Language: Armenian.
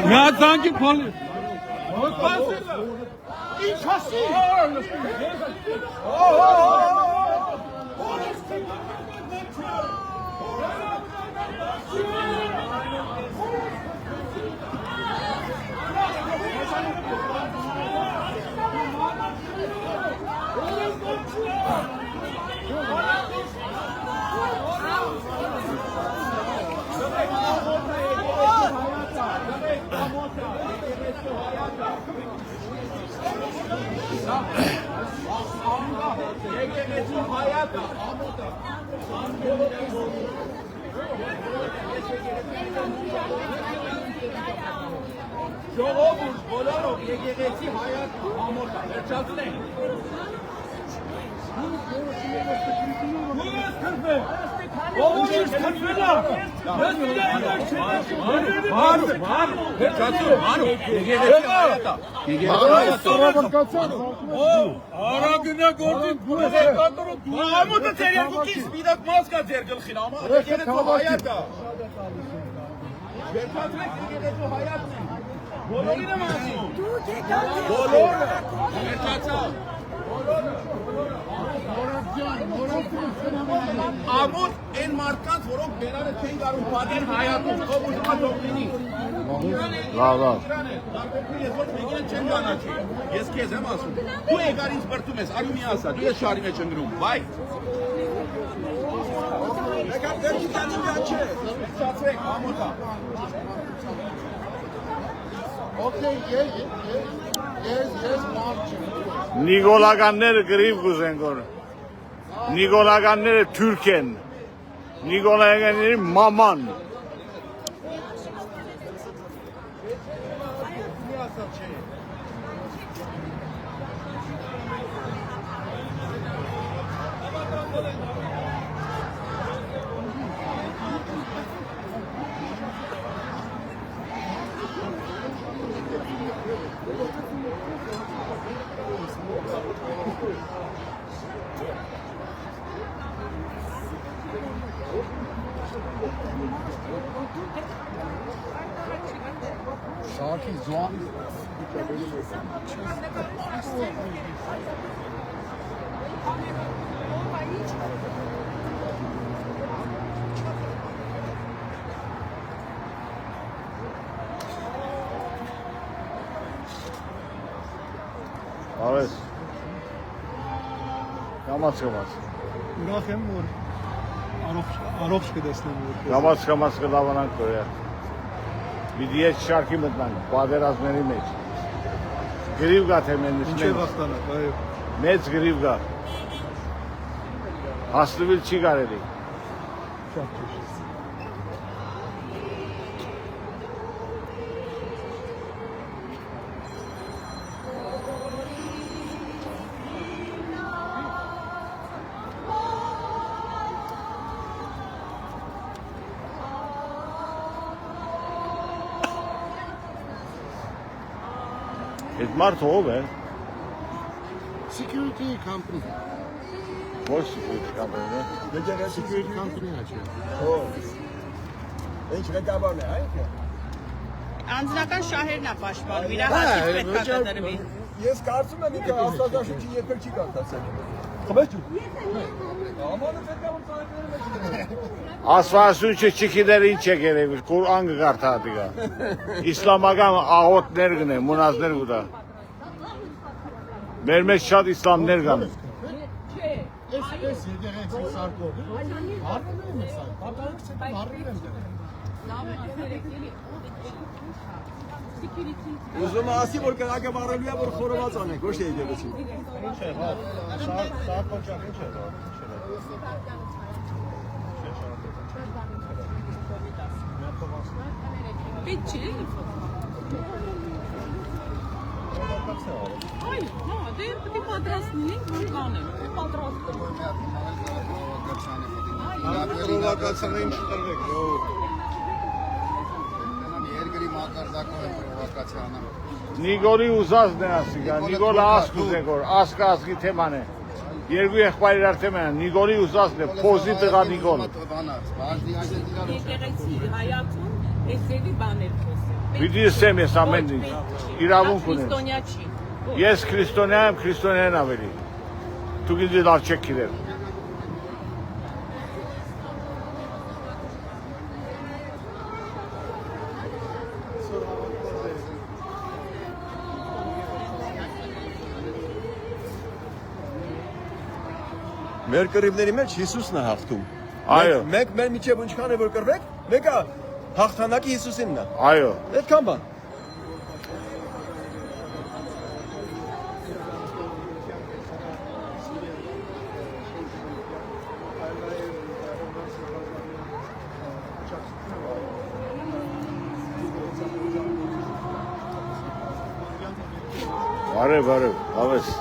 Ya sanki polis. Ժողովուրդ բոլորով եկեղեցի հայաց ամոթ է, վերջացնենք։ Ամոթ են մարդկանց, որոնք բերանը չեն կարում պատեր հայատում, ով ուժմա դողնինի։ Ես ոչ մեկին չեն գանաչի, ես կեզ եմ ասում, դու եկար ինձ բրդում ես, արու մի ասա, դու ես շարի մեջ ընգրում, բայ։ Եկար դերքի կանի միան չէ, ծացրեք, ամոթա։ Նիկոլականները գրիվ կուզեն գոր, Նիկոլականները թուրք են, Նիկոլականները մաման։ Şarkı Zuan. Արես, կամաց Ուրախ եմ, որ առողջ կտեսնեմ, որ կամաց կլավանանք կորյա։ Պիտի ես շարքի մտնանք, պատերազմների մեջ։ Գրիվ գա թե մենից ինչե վախտանակ, այո։ Մեծ գրիվ գա։ Հասնվել չի կարելի։ Շատ ճիշտ։ Այդ մարդը ով է։ Security company։ Ոչ security company, Եկեղեցի security company-ն է չէ։ Ինչ ղեկավարն է, այ՞։ Անձնական շահերն է պաշտպանում, իր հաշիվ պետք է կտրվի։ Ես կարծում եմ ինքը աստվածաշունչի երբեք չի կարդացել։ Խմեցու։ Ամանը պետք է որ ծաղիկները մեջ։ Աստվածաշունչը չգիտեր ինչ է գերեւի, Կուրան կգարթա դիգա։ Իսլամական աղոթներ գնե, մոնազներ ուտա։ Մեր մեջ շատ իսլամներ կան։ Ես եկեղեցի սարկով։ Հարվում եմ սա։ Պատանք չեմ հարվում եմ դեռ։ Ուզում ասի, որ կրակը վառելու է, որ խորոված անենք, ոչ թե եկեղեցի։ Ինչ է, հա։ Սա կոչան ինչ է, հա։ Պետք չի։ Այ, հա, դե պետք է պատրաստենք, որ կանեմ։ Պատրաստում։ Պրովոկացիան ինչ տրվեք, երկրի մակարդակը Նիգորի ուզածն է ասիկա, Նիգորը ասկ ուզենք որ, ասկը ասկի թեման է։ Երկու եղբայր իրար թեման է, Նիգորի ուզածն է, փոզի տղա Նիգոր։ Եկեղեցի հայացում էսերի բաներ խոսել։ Պիտի ասեմ ես ամեն ինչ, իրավունք ունեմ։ Քրիստոնյա չի։ Ես քրիստոնյա եմ, քրիստոնյան ավելի։ Դուք ինձ լավ չեք գիտել։ Մեր կռիվների մեջ Հիսուսն է հաղթում։ Այո։ Մենք մեր միջև ինչքան է որ կռվեք, մեկը հաղթանակի Հիսուսինն է։ Այո։ Այդքան բան։ Բարև, բարև, հավես։